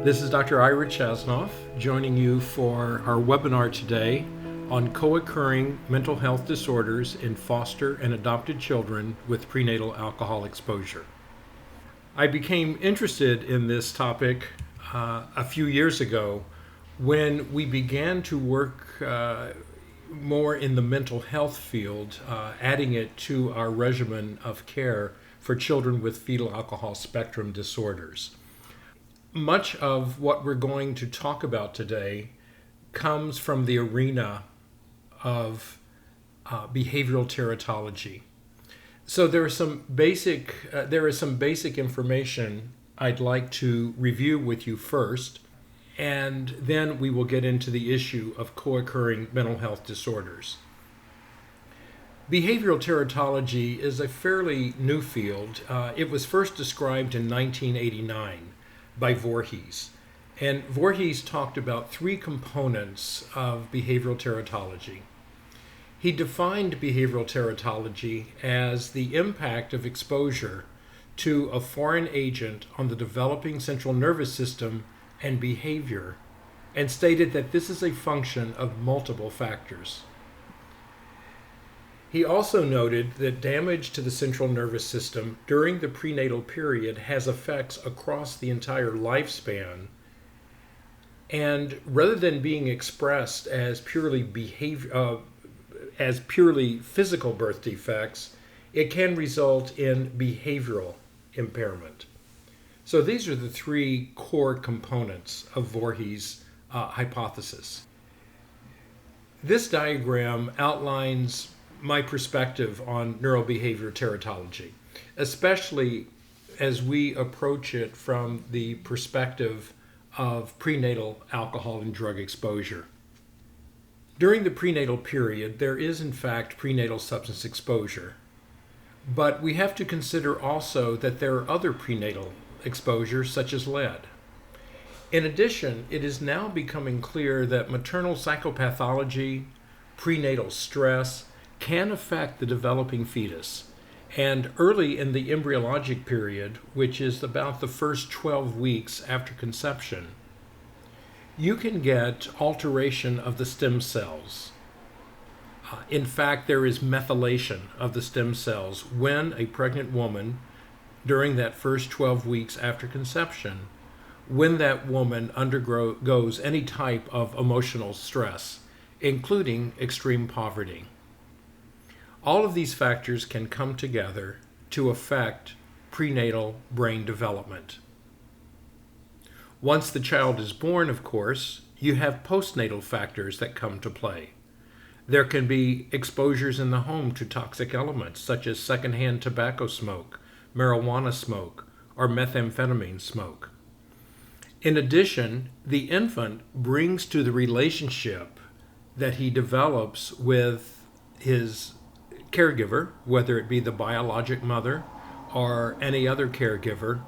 This is Dr. Ira Chasnoff joining you for our webinar today on co-occurring mental health disorders in foster and adopted children with prenatal alcohol exposure. I became interested in this topic a few years ago when we began to work more in the mental health field, adding it to our regimen of care for children with fetal alcohol spectrum disorders. Much of what we're going to talk about today comes from the arena of behavioral teratology. So there is some basic information I'd like to review with you first, and then we will get into the issue of co-occurring mental health disorders. Behavioral teratology is a fairly new field. It was first described in 1989 by Voorhees. And Voorhees talked about three components of behavioral teratology. He defined behavioral teratology as the impact of exposure to a foreign agent on the developing central nervous system and behavior, and stated that this is a function of multiple factors. He also noted that damage to the central nervous system during the prenatal period has effects across the entire lifespan, and rather than being expressed as purely physical birth defects, it can result in behavioral impairment. So these are the three core components of Voorhees' hypothesis. This diagram outlines my perspective on neurobehavior teratology, especially as we approach it from the perspective of prenatal alcohol and drug exposure. During the prenatal period, there is in fact prenatal substance exposure, but we have to consider also that there are other prenatal exposures such as lead. In addition, it is now becoming clear that maternal psychopathology, prenatal stress, can affect the developing fetus. And early in the embryologic period, which is about the first 12 weeks after conception, you can get alteration of the stem cells. In fact, there is methylation of the stem cells when a pregnant woman, during that first 12 weeks after conception, when that woman undergoes any type of emotional stress, including extreme poverty. All of these factors can come together to affect prenatal brain development. Once the child is born, of course, you have postnatal factors that come to play. There can be exposures in the home to toxic elements such as secondhand tobacco smoke, marijuana smoke, or methamphetamine smoke. In addition, the infant brings to the relationship that he develops with his caregiver, whether it be the biologic mother or any other caregiver,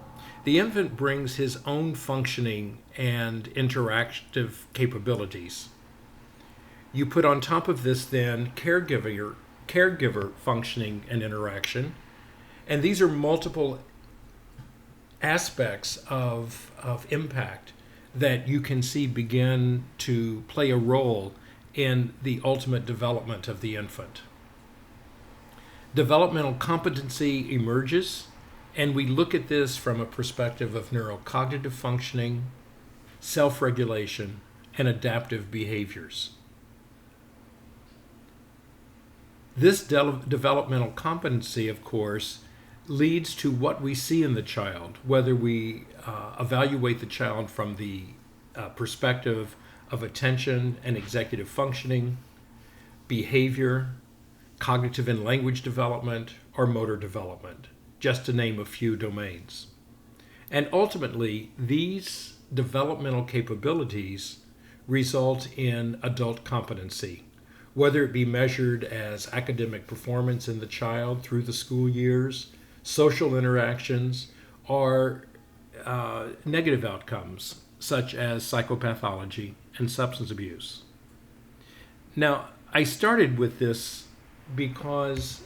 the infant brings his own functioning and interactive capabilities. You put on top of this then caregiver functioning and interaction, and these are multiple aspects of impact that you can see begin to play a role in the ultimate development of the infant. Developmental competency emerges, and we look at this from a perspective of neurocognitive functioning, self-regulation, and adaptive behaviors. This developmental competency, of course, leads to what we see in the child, whether we evaluate the child from the perspective of attention and executive functioning, behavior, cognitive and language development, or motor development, just to name a few domains. And ultimately, these developmental capabilities result in adult competency, whether it be measured as academic performance in the child through the school years, social interactions, or negative outcomes such as psychopathology and substance abuse. Now, I started with this because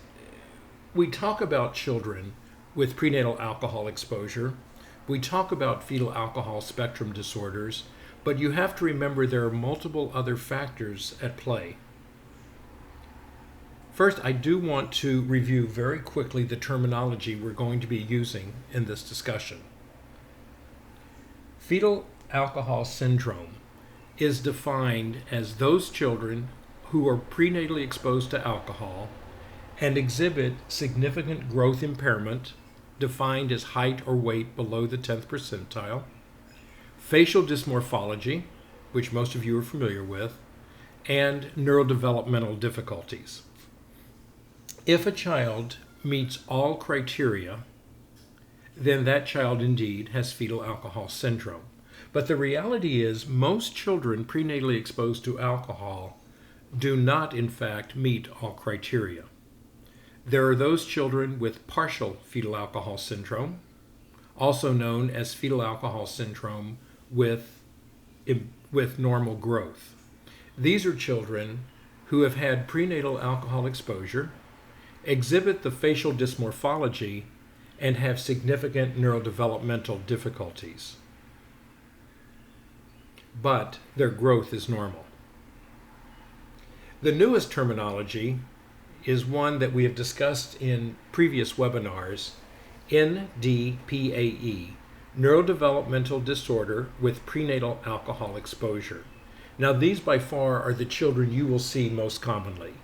we talk about children with prenatal alcohol exposure We talk about fetal alcohol spectrum disorders, but you have to remember there are multiple other factors at play. First, I do want to review very quickly the terminology we're going to be using in this discussion. Fetal alcohol syndrome is defined as those children who are prenatally exposed to alcohol and exhibit significant growth impairment, defined as height or weight below the 10th percentile, facial dysmorphology, which most of you are familiar with, and neurodevelopmental difficulties. If a child meets all criteria, then that child indeed has fetal alcohol syndrome. But the reality is most children prenatally exposed to alcohol do not, in fact, meet all criteria. There are those children with partial fetal alcohol syndrome, also known as fetal alcohol syndrome with normal growth. These are children who have had prenatal alcohol exposure, exhibit the facial dysmorphology, and have significant neurodevelopmental difficulties. But their growth is normal. The newest terminology is one that we have discussed in previous webinars, NDPAE, neurodevelopmental disorder with prenatal alcohol exposure. Now, these by far are the children you will see most commonly.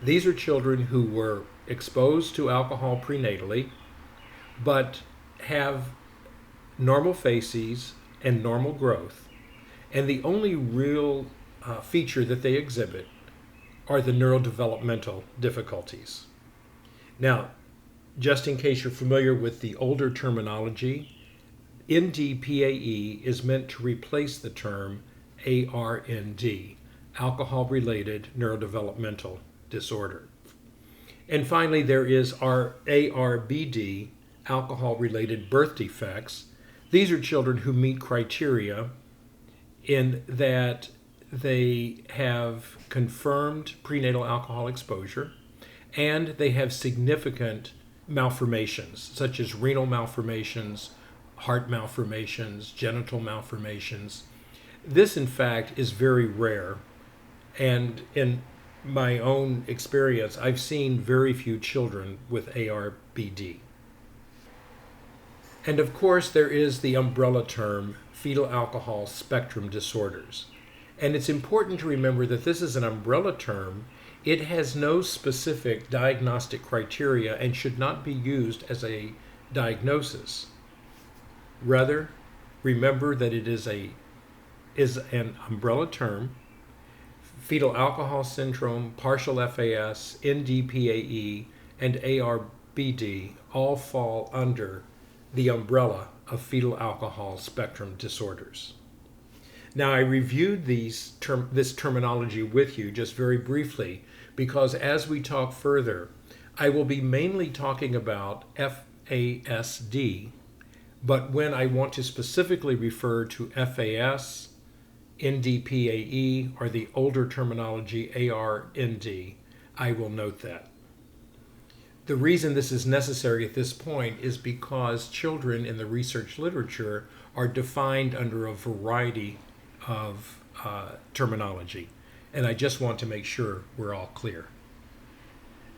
These are children who were exposed to alcohol prenatally, but have normal faces and normal growth. And the only real feature that they exhibit are the neurodevelopmental difficulties. Now, just in case you're familiar with the older terminology, NDPAE is meant to replace the term ARND, alcohol-related neurodevelopmental disorder. And finally, there is our ARBD, alcohol-related birth defects. These are children who meet criteria in that they have confirmed prenatal alcohol exposure and they have significant malformations, such as renal malformations, heart malformations, genital malformations. This, in fact, is very rare, and in my own experience, I've seen very few children with ARBD. And of course, there is the umbrella term, fetal alcohol spectrum disorders. And it's important to remember that this is an umbrella term. It has no specific diagnostic criteria and should not be used as a diagnosis. Rather, remember that it is an umbrella term. Fetal alcohol syndrome, partial FAS, NDPAE, and ARBD all fall under the umbrella of fetal alcohol spectrum disorders. Now, I reviewed this terminology with you just very briefly because as we talk further, I will be mainly talking about FASD, but when I want to specifically refer to FAS, NDPAE, or the older terminology ARND, I will note that. The reason this is necessary at this point is because children in the research literature are defined under a variety of terminology, and I just want to make sure we're all clear.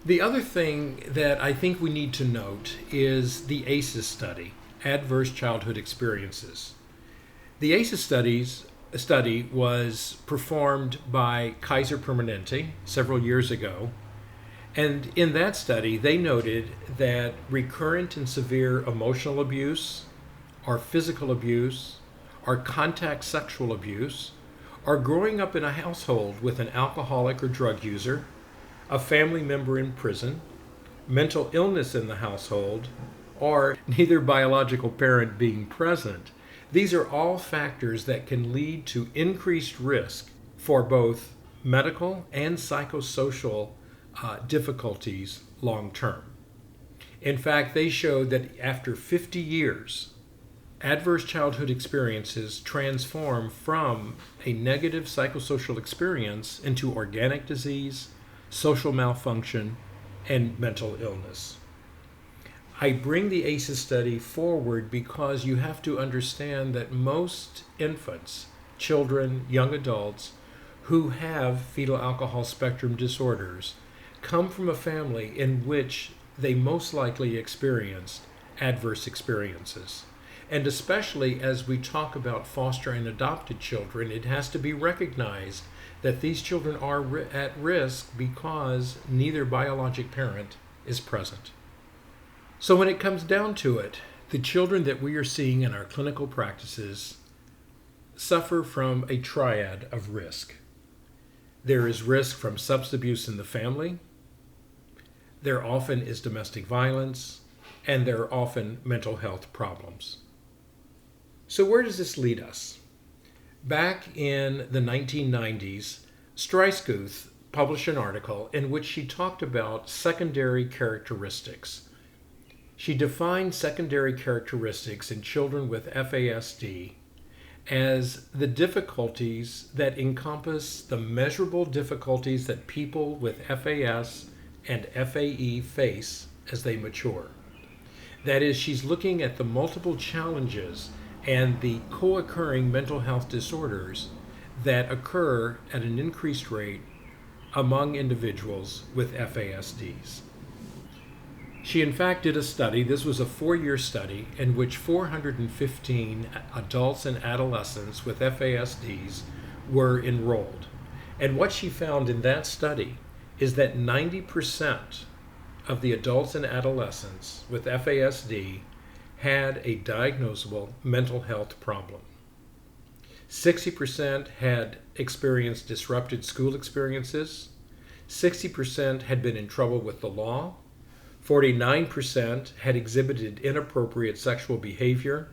The other thing that I think we need to note is the ACEs study, Adverse Childhood Experiences. The ACEs study was performed by Kaiser Permanente several years ago, and in that study they noted that recurrent and severe emotional abuse or physical abuse or contact sexual abuse or growing up in a household with an alcoholic or drug user, a family member in prison, mental illness in the household, or neither biological parent being present. These are all factors that can lead to increased risk for both medical and psychosocial difficulties long term. In fact, they showed that after 50 years, adverse childhood experiences transform from a negative psychosocial experience into organic disease, social malfunction, and mental illness. I bring the ACEs study forward because you have to understand that most infants, children, young adults who have fetal alcohol spectrum disorders come from a family in which they most likely experienced adverse experiences. And especially as we talk about foster and adopted children, it has to be recognized that these children are at risk because neither biologic parent is present. So when it comes down to it, the children that we are seeing in our clinical practices suffer from a triad of risk. There is risk from substance abuse in the family, there often is domestic violence, and there are often mental health problems. So where does this lead us? Back in the 1990s, Streisguth published an article in which she talked about secondary characteristics. She defined secondary characteristics in children with FASD as the difficulties that encompass the measurable difficulties that people with FAS and FAE face as they mature. That is, she's looking at the multiple challenges and the co-occurring mental health disorders that occur at an increased rate among individuals with FASDs. She in fact did a study, this was a 4-year study, in which 415 adults and adolescents with FASDs were enrolled. And what she found in that study is that 90% of the adults and adolescents with FASD had a diagnosable mental health problem. 60% had experienced disrupted school experiences. 60% had been in trouble with the law. 49% had exhibited inappropriate sexual behavior.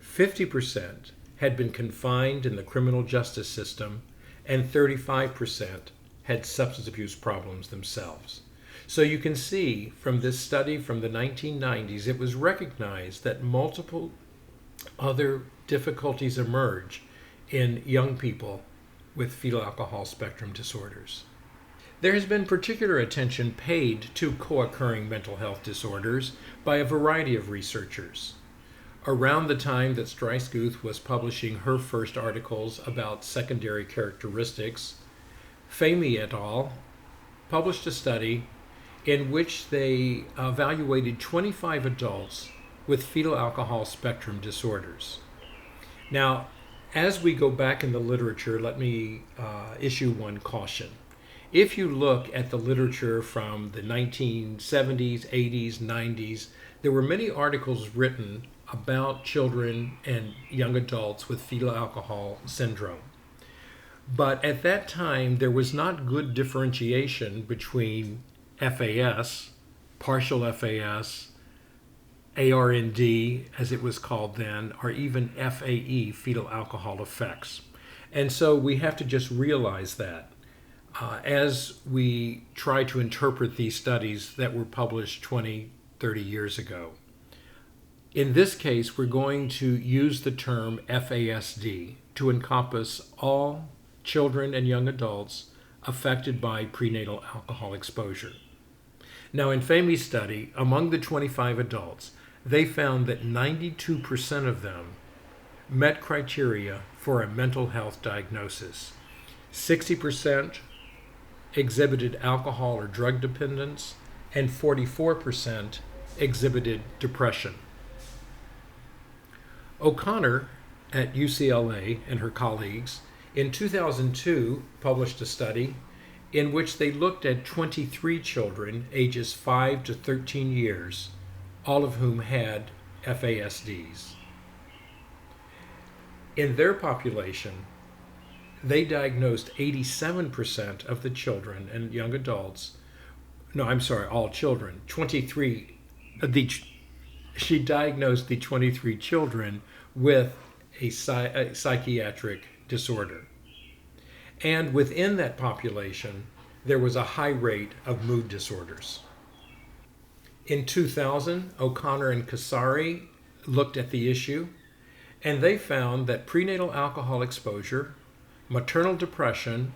50% had been confined in the criminal justice system. And 35% had substance abuse problems themselves. So you can see from this study from the 1990s, it was recognized that multiple other difficulties emerge in young people with fetal alcohol spectrum disorders. There has been particular attention paid to co-occurring mental health disorders by a variety of researchers. Around the time that Streisguth was publishing her first articles about secondary characteristics, Fahmy et al. Published a study in which they evaluated 25 adults with fetal alcohol spectrum disorders. Now, as we go back in the literature, let me issue one caution. If you look at the literature from the 1970s, 80s, 90s, there were many articles written about children and young adults with fetal alcohol syndrome. But at that time, there was not good differentiation between FAS, partial FAS, ARND, as it was called then, or even FAE, fetal alcohol effects. And so we have to just realize that as we try to interpret these studies that were published 20, 30 years ago. In this case, we're going to use the term FASD to encompass all children and young adults affected by prenatal alcohol exposure. Now, in Fahmy's study, among the 25 adults, they found that 92% of them met criteria for a mental health diagnosis. 60% exhibited alcohol or drug dependence, and 44% exhibited depression. O'Connor at UCLA and her colleagues in 2002 published a study in which they looked at 23 children ages 5 to 13 years, all of whom had FASDs. In their population, they diagnosed 87% of the children and young adults, all children, she diagnosed the 23 children with a psychiatric disorder. And within that population, there was a high rate of mood disorders. In 2000, O'Connor and Casari looked at the issue, and they found that prenatal alcohol exposure, maternal depression,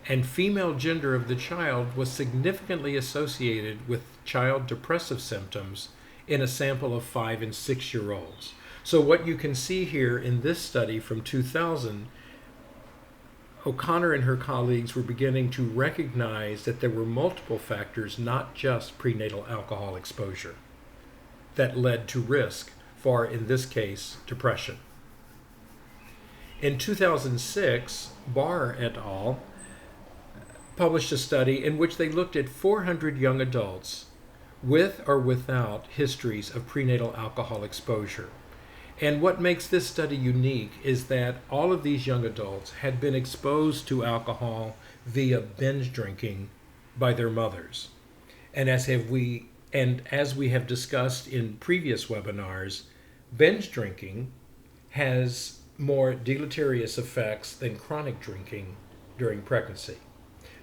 and female gender of the child was significantly associated with child depressive symptoms in a sample of 5 and 6-year-olds. So what you can see here in this study from 2000, O'Connor and her colleagues were beginning to recognize that there were multiple factors, not just prenatal alcohol exposure, that led to risk for, in this case, depression. In 2006, Barr et al. Published a study in which they looked at 400 young adults with or without histories of prenatal alcohol exposure. And what makes this study unique is that all of these young adults had been exposed to alcohol via binge drinking by their mothers. And as we have discussed in previous webinars, binge drinking has more deleterious effects than chronic drinking during pregnancy.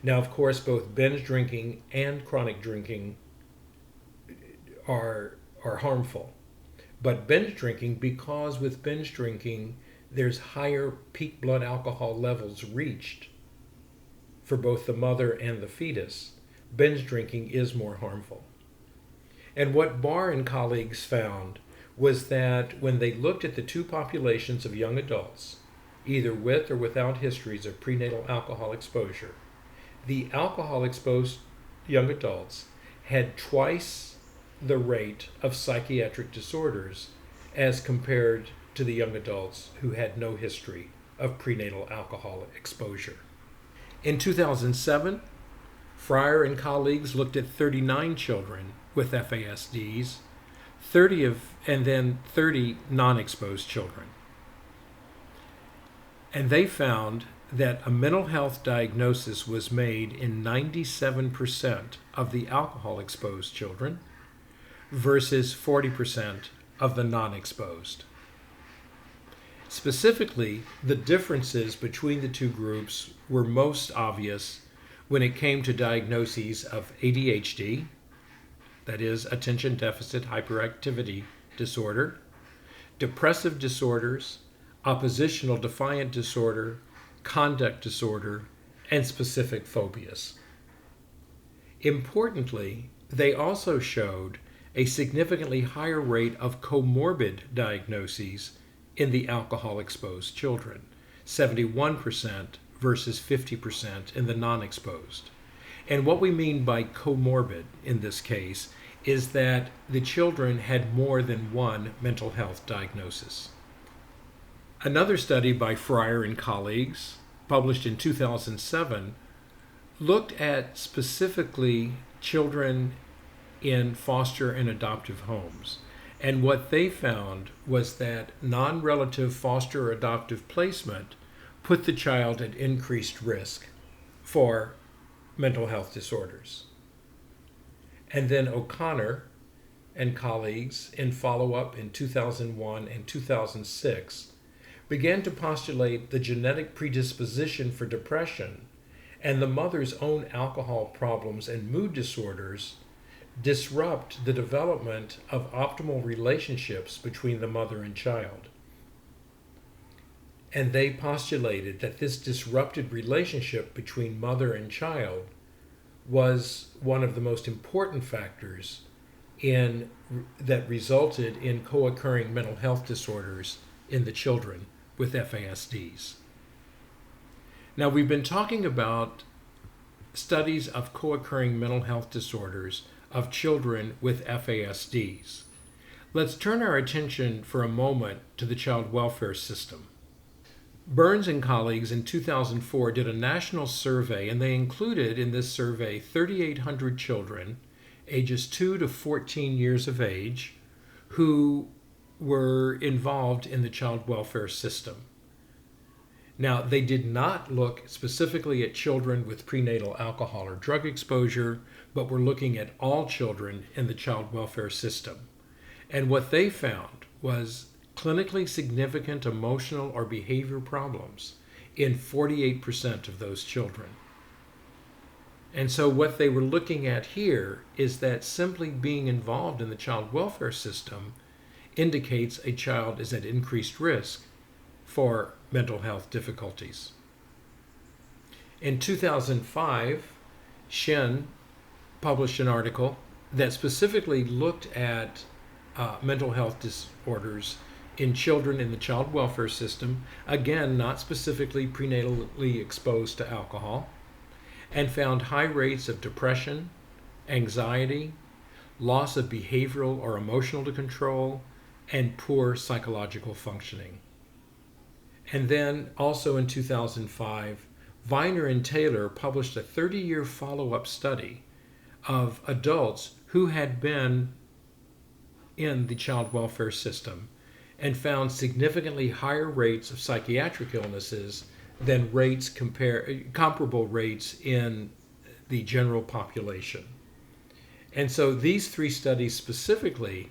Now, of course, both binge drinking and chronic drinking are harmful. But binge drinking, because with binge drinking, there's higher peak blood alcohol levels reached for both the mother and the fetus, binge drinking is more harmful. And what Barr and colleagues found was that when they looked at the two populations of young adults, either with or without histories of prenatal alcohol exposure, the alcohol-exposed young adults had twice the rate of psychiatric disorders as compared to the young adults who had no history of prenatal alcohol exposure. In 2007, Fryer and colleagues looked at 39 children with FASDs, 30 non-exposed children. And they found that a mental health diagnosis was made in 97% of the alcohol-exposed children versus 40% of the non-exposed. Specifically, the differences between the two groups were most obvious when it came to diagnoses of ADHD, that is, attention deficit hyperactivity disorder, depressive disorders, oppositional defiant disorder, conduct disorder, and specific phobias. Importantly, they also showed a significantly higher rate of comorbid diagnoses in the alcohol-exposed children, 71% versus 50% in the non-exposed. And what we mean by comorbid in this case is that the children had more than one mental health diagnosis. Another study by Fryer and colleagues, published in 2007, looked at specifically children in foster and adoptive homes. And what they found was that non-relative foster or adoptive placement put the child at increased risk for mental health disorders. And then O'Connor and colleagues, in follow-up in 2001 and 2006, began to postulate the genetic predisposition for depression and the mother's own alcohol problems and mood disorders disrupt the development of optimal relationships between the mother and child. And they postulated that this disrupted relationship between mother and child was one of the most important factors that resulted in co-occurring mental health disorders in the children with FASDs. Now, we've been talking about studies of co-occurring mental health disorders of children with FASDs. Let's turn our attention for a moment to the child welfare system. Burns and colleagues in 2004 did a national survey, and they included in this survey 3,800 children ages 2 to 14 years of age who were involved in the child welfare system. Now, they did not look specifically at children with prenatal alcohol or drug exposure, but were looking at all children in the child welfare system. And what they found was clinically significant emotional or behavior problems in 48% of those children. And so what they were looking at here is that simply being involved in the child welfare system indicates a child is at increased risk for mental health difficulties. In 2005, Shen published an article that specifically looked at mental health disorders in children in the child welfare system, again, not specifically prenatally exposed to alcohol, and found high rates of depression, anxiety, loss of behavioral or emotional control, and poor psychological functioning. And then also in 2005, Viner and Taylor published a 30-year follow-up study of adults who had been in the child welfare system and found significantly higher rates of psychiatric illnesses than comparable rates in the general population. And so these three studies specifically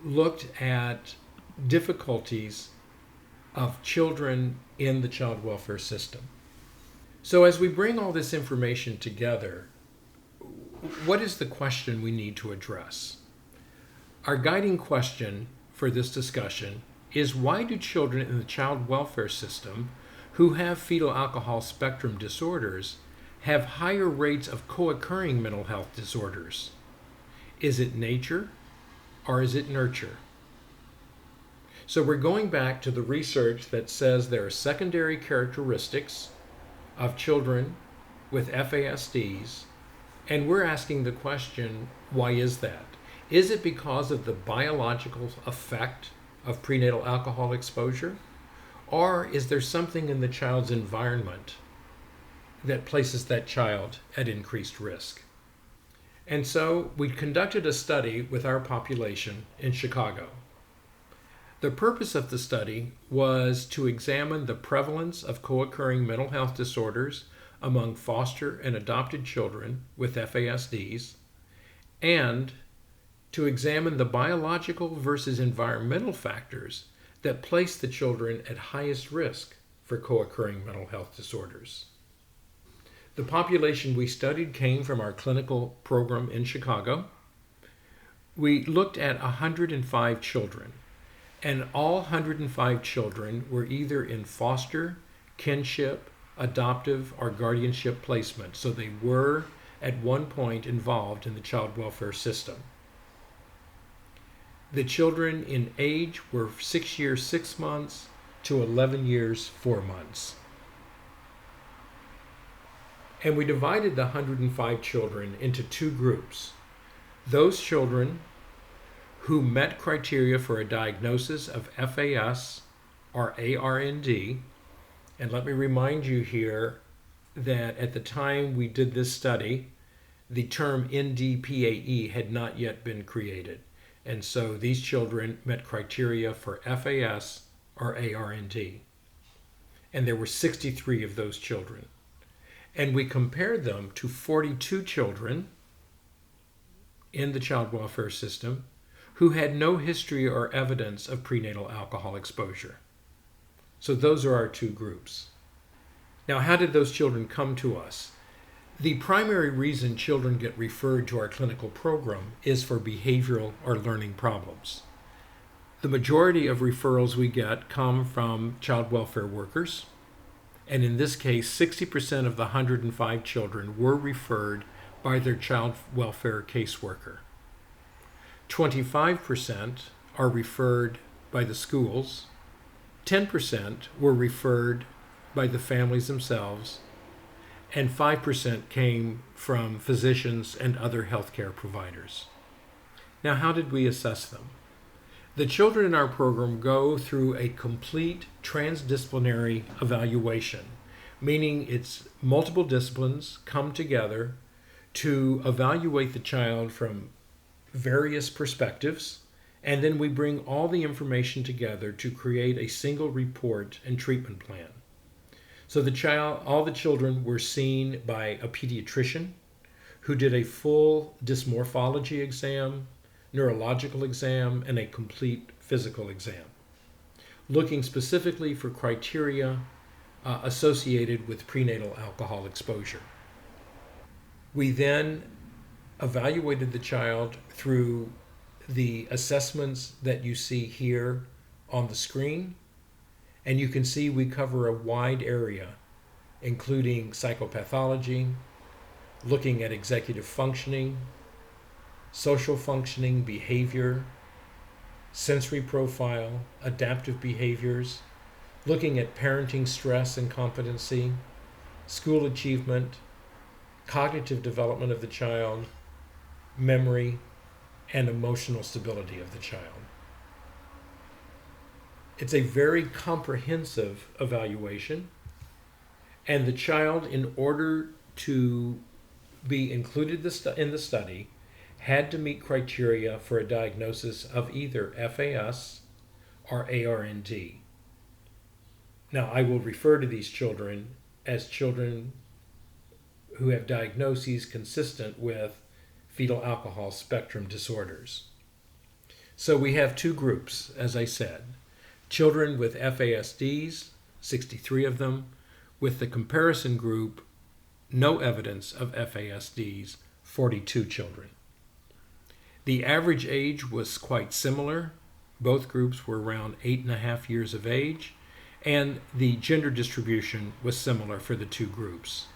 looked at difficulties of children in the child welfare system. So as we bring all this information together, what is the question we need to address? Our guiding question for this discussion is, why do children in the child welfare system who have fetal alcohol spectrum disorders have higher rates of co-occurring mental health disorders? Is it nature or is it nurture? So we're going back to the research that says there are secondary characteristics of children with FASDs, and we're asking the question, why is that? Is it because of the biological effect of prenatal alcohol exposure? Or is there something in the child's environment that places that child at increased risk? And so we conducted a study with our population in Chicago. The purpose of the study was to examine the prevalence of co-occurring mental health disorders among foster and adopted children with FASDs, and to examine the biological versus environmental factors that place the children at highest risk for co-occurring mental health disorders. The population we studied came from our clinical program in Chicago. We looked at 105 children, and all 105 children were either in foster, kinship, adoptive, or guardianship placement. So they were at one point involved in the child welfare system. The children in age were 6 years, 6 months to 11 years, 4 months. And we divided the 105 children into two groups. Those children who met criteria for a diagnosis of FAS or ARND, and let me remind you here that at the time we did this study, the term NDPAE had not yet been created. And so these children met criteria for FAS or ARND. And there were 63 of those children. And we compared them to 42 children in the child welfare system who had no history or evidence of prenatal alcohol exposure. So those are our two groups. Now, how did those children come to us? The primary reason children get referred to our clinical program is for behavioral or learning problems. The majority of referrals we get come from child welfare workers, and in this case, 60% of the 105 children were referred by their child welfare caseworker. 25% are referred by the schools, 10% were referred by the families themselves, and 5% came from physicians and other healthcare providers. Now, how did we assess them? The children in our program go through a complete transdisciplinary evaluation, meaning it's multiple disciplines come together to evaluate the child from various perspectives, and then we bring all the information together to create a single report and treatment plan. So all the children were seen by a pediatrician who did a full dysmorphology exam, neurological exam, and a complete physical exam, looking specifically for criteria associated with prenatal alcohol exposure. We then evaluated the child through the assessments that you see here on the screen, and you can see we cover a wide area, including psychopathology, looking at executive functioning, social functioning, behavior, sensory profile, adaptive behaviors, looking at parenting stress and competency, school achievement, cognitive development of the child, memory, and emotional stability of the child. It's a very comprehensive evaluation, and the child, in order to be included in the study, had to meet criteria for a diagnosis of either FAS or ARND. Now, I will refer to these children as children who have diagnoses consistent with fetal alcohol spectrum disorders. So we have two groups, as I said. Children with FASDs, 63 of them, with the comparison group, no evidence of FASDs, 42 children. The average age was quite similar. Both groups were around 8.5 years of age, and the gender distribution was similar for the two groups,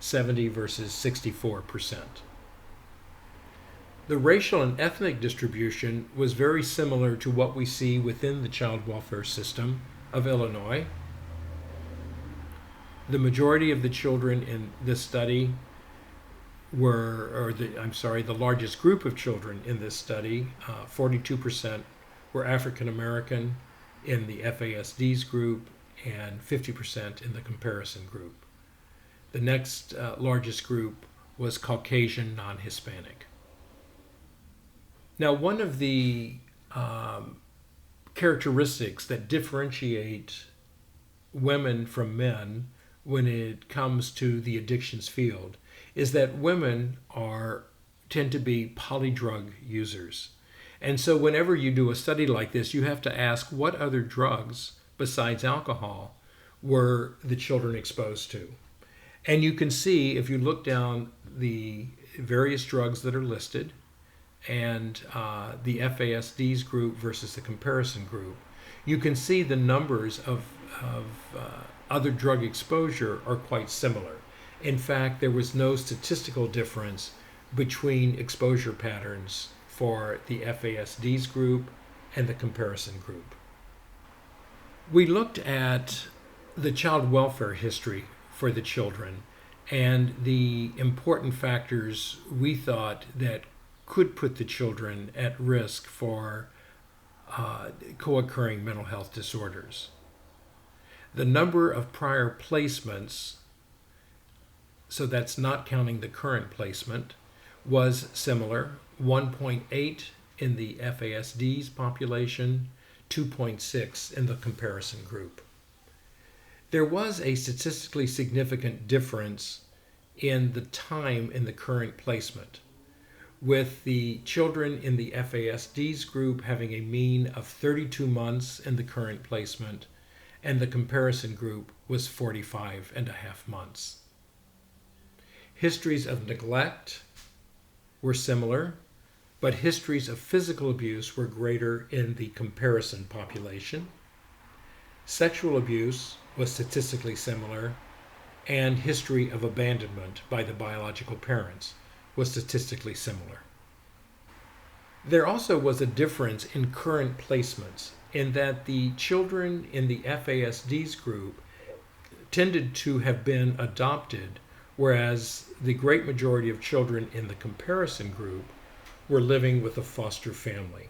70 versus 64%. The racial and ethnic distribution was very similar to what we see within the child welfare system of Illinois. The majority of the children in this study the largest group of children in this study, 42% were African American in the FASDs group and 50% in the comparison group. The next largest group was Caucasian non-Hispanic. Now, one of the characteristics that differentiate women from men when it comes to the addictions field is that women tend to be polydrug users. And so whenever you do a study like this, you have to ask what other drugs besides alcohol were the children exposed to. And you can see, if you look down the various drugs that are listed and the FASDs group versus the comparison group, you can see the numbers of other drug exposure are quite similar. In fact, there was no statistical difference between exposure patterns for the FASDs group and the comparison group. We looked at the child welfare history for the children and the important factors we thought that could put the children at risk for co-occurring mental health disorders. The number of prior placements, so that's not counting the current placement, was similar, 1.8 in the FASDs population, 2.6 in the comparison group. There was a statistically significant difference in the time in the current placement, with the children in the FASDs group having a mean of 32 months in the current placement, and the comparison group was 45.5 months. Histories of neglect were similar, but histories of physical abuse were greater in the comparison population. Sexual abuse was statistically similar, and history of abandonment by the biological parents was statistically similar. There also was a difference in current placements in that the children in the FASDs group tended to have been adopted, whereas the great majority of children in the comparison group were living with a foster family.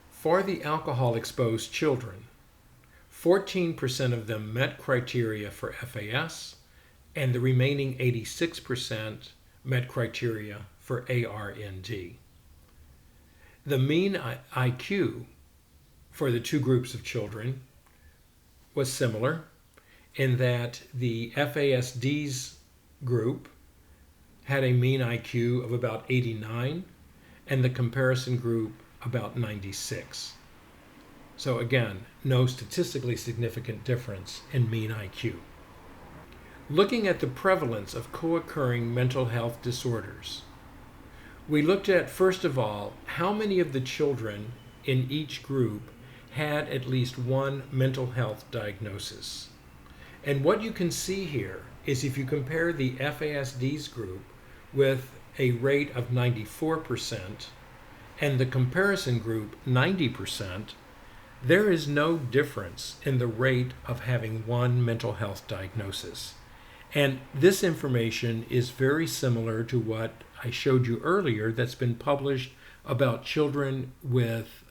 For the alcohol-exposed children, 14% of them met criteria for FAS, and the remaining 86% met criteria for ARND. The mean IQ for the two groups of children was similar in that the FASDs group had a mean IQ of about 89 and the comparison group about 96. So again, no statistically significant difference in mean IQ. Looking at the prevalence of co-occurring mental health disorders, we looked at, first of all, how many of the children in each group had at least one mental health diagnosis. And what you can see here is if you compare the FASDs group with a rate of 94% and the comparison group 90%, there is no difference in the rate of having one mental health diagnosis. And this information is very similar to what I showed you earlier that's been published about children with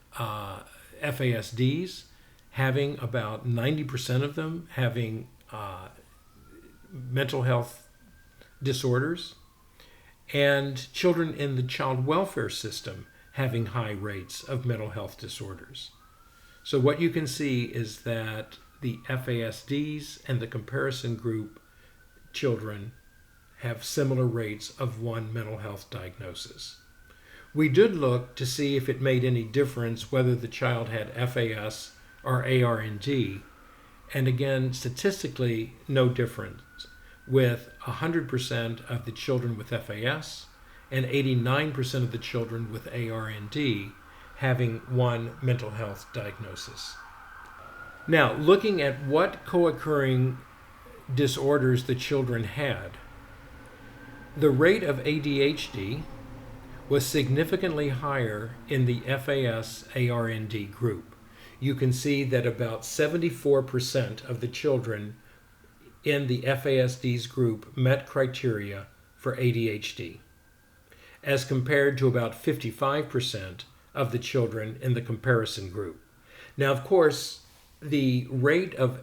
FASDs, having about 90% of them having mental health disorders, and children in the child welfare system having high rates of mental health disorders. So what you can see is that the FASDs and the comparison group children have similar rates of one mental health diagnosis. We did look to see if it made any difference whether the child had FAS or ARND, and again, statistically, no difference, with 100% of the children with FAS and 89% of the children with ARND having one mental health diagnosis. Now, looking at what co-occurring disorders the children had, the rate of ADHD was significantly higher in the FAS-ARND group. You can see that about 74% of the children in the FASD's group met criteria for ADHD, as compared to about 55% of the children in the comparison group. Now, of course, the rate of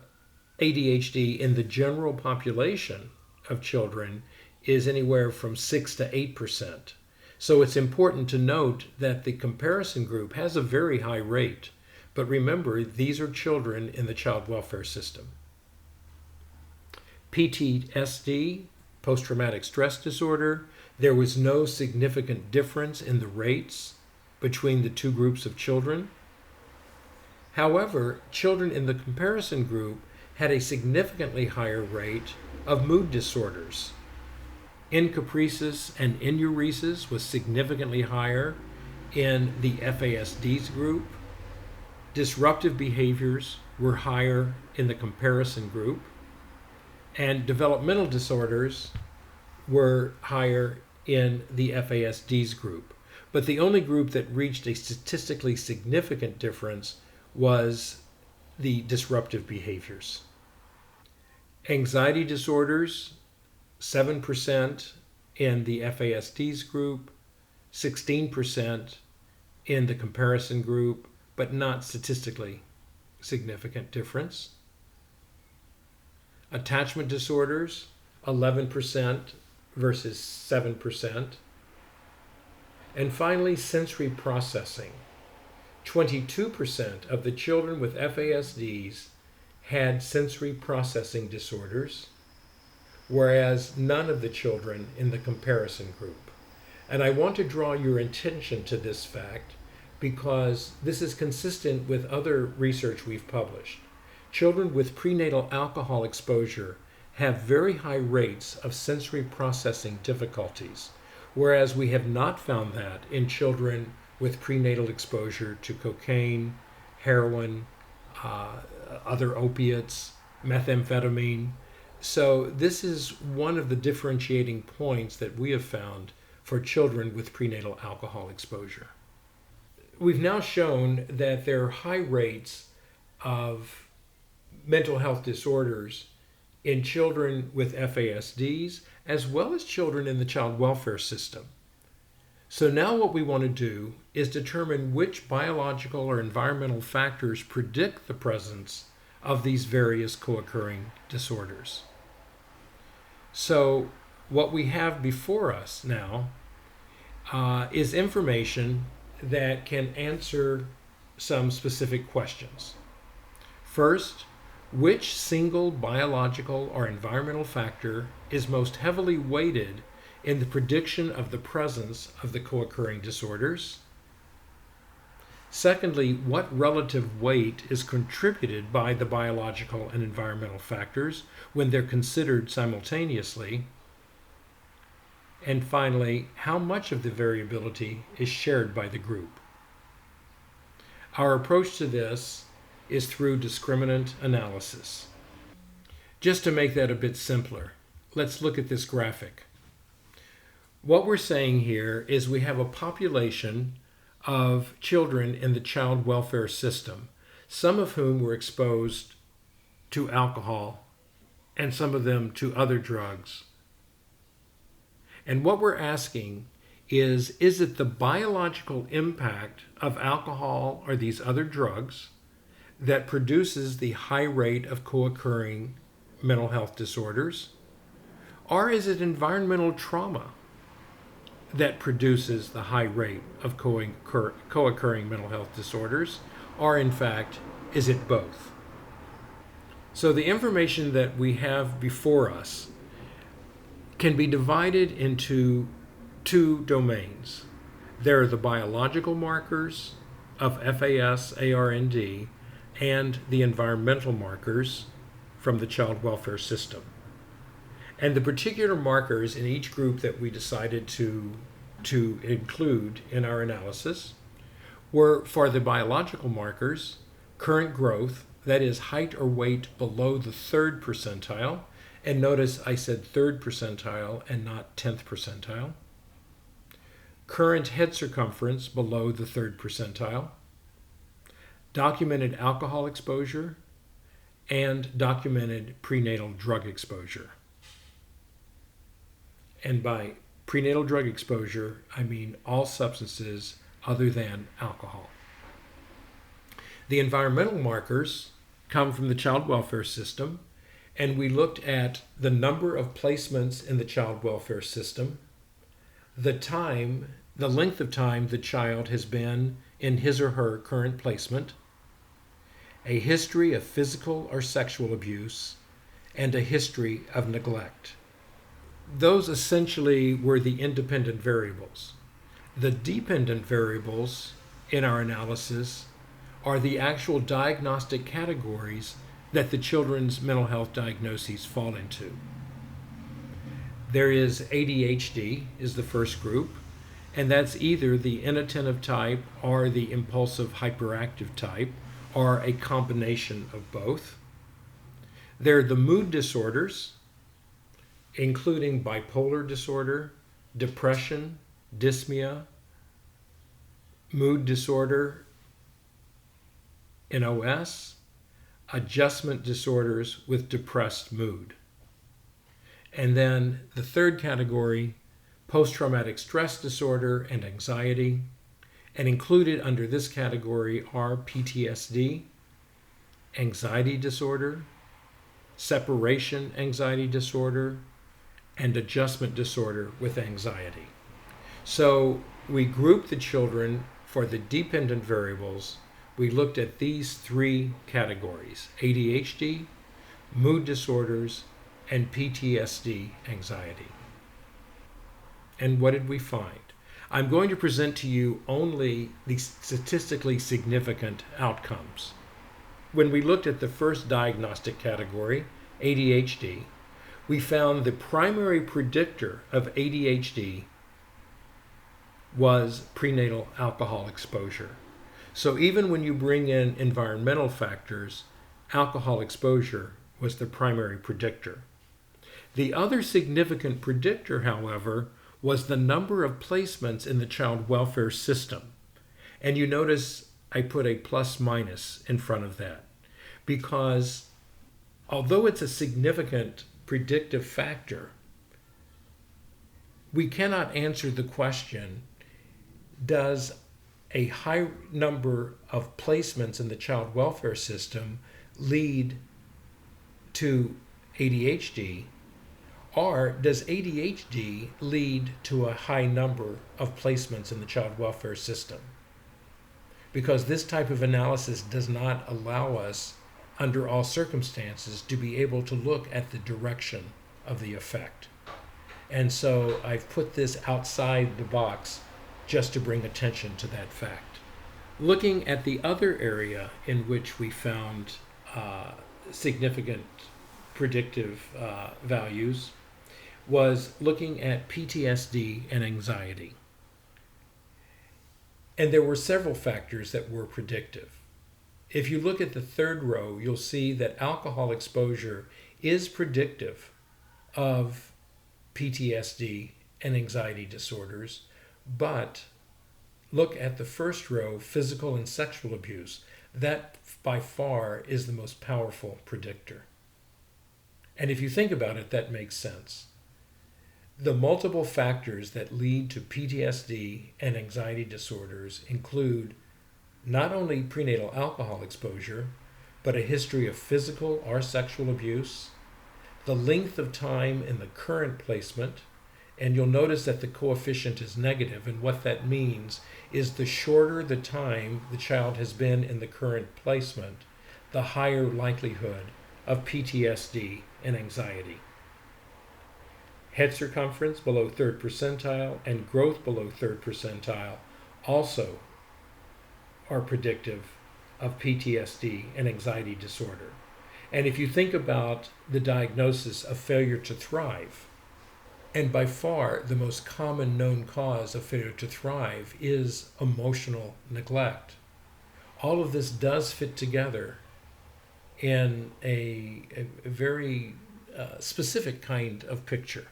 ADHD in the general population of children is anywhere from 6 to 8%. So it's important to note that the comparison group has a very high rate. But remember, these are children in the child welfare system. PTSD, post-traumatic stress disorder, there was no significant difference in the rates between the two groups of children. However, children in the comparison group had a significantly higher rate of mood disorders. Encaprices and enuresis was significantly higher in the FASD's group. Disruptive behaviors were higher in the comparison group, and developmental disorders were higher in the FASD's group. But the only group that reached a statistically significant difference was the disruptive behaviors. Anxiety disorders, 7% in the FASD's group, 16% in the comparison group, but not statistically significant difference. Attachment disorders, 11% versus 7%. And finally, sensory processing. 22% of the children with FASDs had sensory processing disorders, whereas none of the children in the comparison group. And I want to draw your attention to this fact because this is consistent with other research we've published. Children with prenatal alcohol exposure have very high rates of sensory processing difficulties, whereas we have not found that in children with prenatal exposure to cocaine, heroin, other opiates, methamphetamine. So this is one of the differentiating points that we have found for children with prenatal alcohol exposure. We've now shown that there are high rates of mental health disorders in children with FASDs as well as children in the child welfare system. So now what we want to do is determine which biological or environmental factors predict the presence of these various co-occurring disorders. So what we have before us now is information that can answer some specific questions. First, which single biological or environmental factor is most heavily weighted in the prediction of the presence of the co-occurring disorders? Secondly, what relative weight is contributed by the biological and environmental factors when they're considered simultaneously? And finally, how much of the variability is shared by the group? Our approach to this is through discriminant analysis. Just to make that a bit simpler, let's look at this graphic. What we're saying here is we have a population of children in the child welfare system, some of whom were exposed to alcohol and some of them to other drugs. And what we're asking is it the biological impact of alcohol or these other drugs that produces the high rate of co-occurring mental health disorders? Or is it environmental trauma that produces the high rate of co-occurring mental health disorders? Or in fact, is it both? So the information that we have before us can be divided into two domains. There are the biological markers of FAS, ARND, and the environmental markers from the child welfare system. And the particular markers in each group that we decided to include in our analysis were, for the biological markers, current growth, that is height or weight below the 3rd percentile. And notice I said 3rd percentile and not 10th percentile. Current head circumference below the 3rd percentile. Documented alcohol exposure and documented prenatal drug exposure. And by prenatal drug exposure, I mean all substances other than alcohol. The environmental markers come from the child welfare system, and we looked at the number of placements in the child welfare system, the length of time the child has been in his or her current placement, a history of physical or sexual abuse, and a history of neglect. Those essentially were the independent variables. The dependent variables in our analysis are the actual diagnostic categories that the children's mental health diagnoses fall into. There is ADHD is the first group, and that's either the inattentive type or the impulsive hyperactive type, or a combination of both. There are the mood disorders, including bipolar disorder, depression, dyspnea, mood disorder, NOS, adjustment disorders with depressed mood. And then the third category, post-traumatic stress disorder and anxiety. And included under this category are PTSD, anxiety disorder, separation anxiety disorder, and adjustment disorder with anxiety. So we grouped the children for the dependent variables. We looked at these three categories: ADHD, mood disorders, and PTSD anxiety. And what did we find? I'm going to present to you only the statistically significant outcomes. When we looked at the first diagnostic category, ADHD, we found the primary predictor of ADHD was prenatal alcohol exposure. So even when you bring in environmental factors, alcohol exposure was the primary predictor. The other significant predictor, however, was the number of placements in the child welfare system. And you notice I put a plus minus in front of that, because although it's a significant predictive factor, we cannot answer the question, does a high number of placements in the child welfare system lead to ADHD, or does ADHD lead to a high number of placements in the child welfare system? Because this type of analysis does not allow us, under all circumstances, to be able to look at the direction of the effect. And so I've put this outside the box just to bring attention to that fact. Looking at the other area in which we found significant predictive values was looking at PTSD and anxiety. And there were several factors that were predictive. If you look at the third row, you'll see that alcohol exposure is predictive of PTSD and anxiety disorders, but look at the first row, physical and sexual abuse. That by far is the most powerful predictor. And if you think about it, that makes sense. The multiple factors that lead to PTSD and anxiety disorders include not only prenatal alcohol exposure, but a history of physical or sexual abuse, the length of time in the current placement, and you'll notice that the coefficient is negative, and what that means is the shorter the time the child has been in the current placement, the higher likelihood of PTSD and anxiety. Head circumference below third percentile and growth below third percentile also are predictive of PTSD and anxiety disorder. And if you think about the diagnosis of failure to thrive, and by far the most common known cause of failure to thrive is emotional neglect. All of this does fit together in a very specific kind of picture.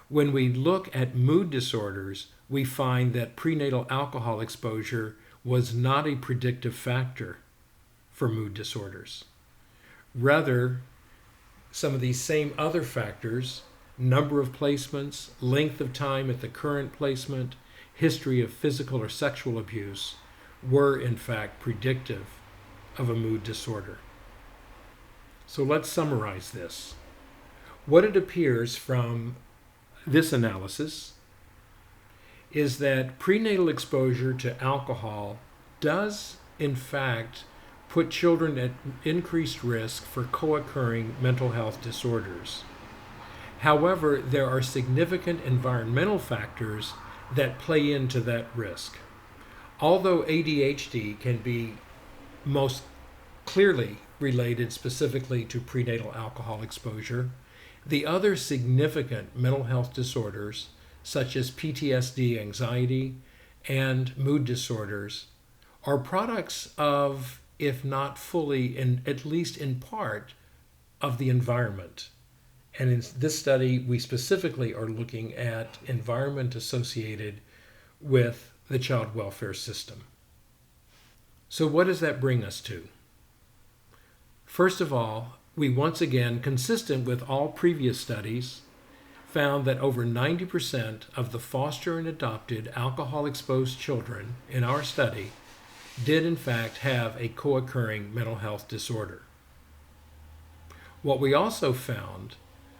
When we look at mood disorders, we find that prenatal alcohol exposure was not a predictive factor for mood disorders. Rather, some of these same other factors, number of placements, length of time at the current placement, history of physical or sexual abuse, were in fact predictive of a mood disorder. So let's summarize this. What it appears from this analysis is that prenatal exposure to alcohol does in fact put children at increased risk for co-occurring mental health disorders. However, there are significant environmental factors that play into that risk. Although ADHD can be most clearly related specifically to prenatal alcohol exposure, the other significant mental health disorders, such as PTSD, anxiety, and mood disorders, are products of, if not fully, and at least in part, of the environment. And in this study, we specifically are looking at environment associated with the child welfare system. So what does that bring us to? First of all, we once again, consistent with all previous studies, found that over 90% of the foster and adopted alcohol-exposed children in our study did in fact have a co-occurring mental health disorder. What we also found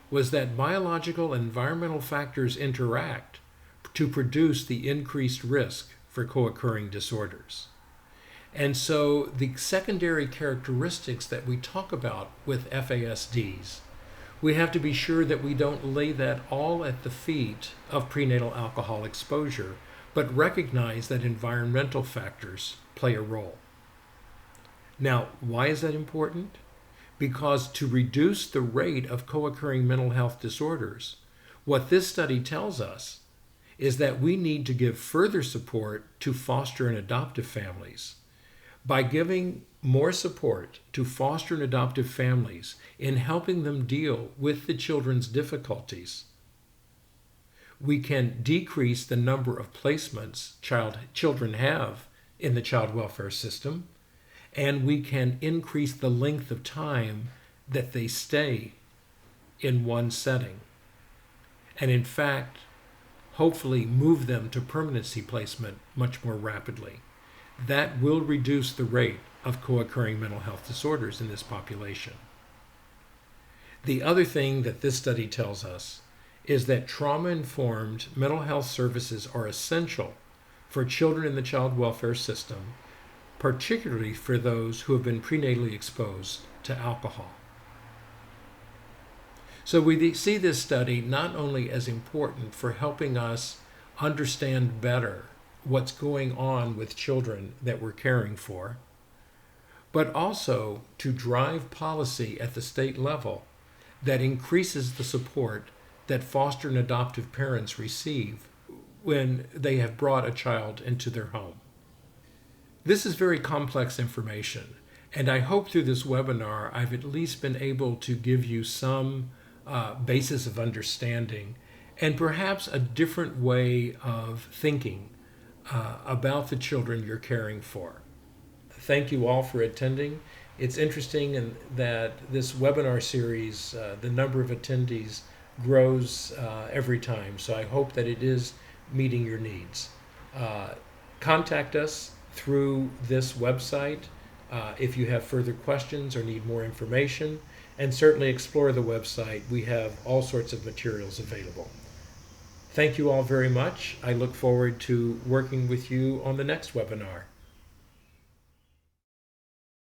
was that biological and environmental factors interact to produce the increased risk for co-occurring disorders. And so the secondary characteristics that we talk about with FASDs, we have to be sure that we don't lay that all at the feet of prenatal alcohol exposure, but recognize that environmental factors play a role. Now, why is that important? Because to reduce the rate of co-occurring mental health disorders, what this study tells us is that we need to give further support to foster and adoptive families. By giving more support to foster and adoptive families in helping them deal with the children's difficulties, we can decrease the number of placements children have in the child welfare system, and we can increase the length of time that they stay in one setting. And in fact, hopefully move them to permanency placement much more rapidly. That will reduce the rate of co-occurring mental health disorders in this population. The other thing that this study tells us is that trauma-informed mental health services are essential for children in the child welfare system, particularly for those who have been prenatally exposed to alcohol. So we see this study not only as important for helping us understand better what's going on with children that we're caring for, but also to drive policy at the state level that increases the support that foster and adoptive parents receive when they have brought a child into their home. This is very complex information, and I hope through this webinar I've at least been able to give you some basis of understanding and perhaps a different way of thinking about the children you're caring for. Thank you all for attending. It's interesting that this webinar series, the number of attendees grows every time. So I hope that it is meeting your needs. Contact us through this website if you have further questions or need more information, and certainly explore the website. We have all sorts of materials available. Thank you all very much. I look forward to working with you on the next webinar.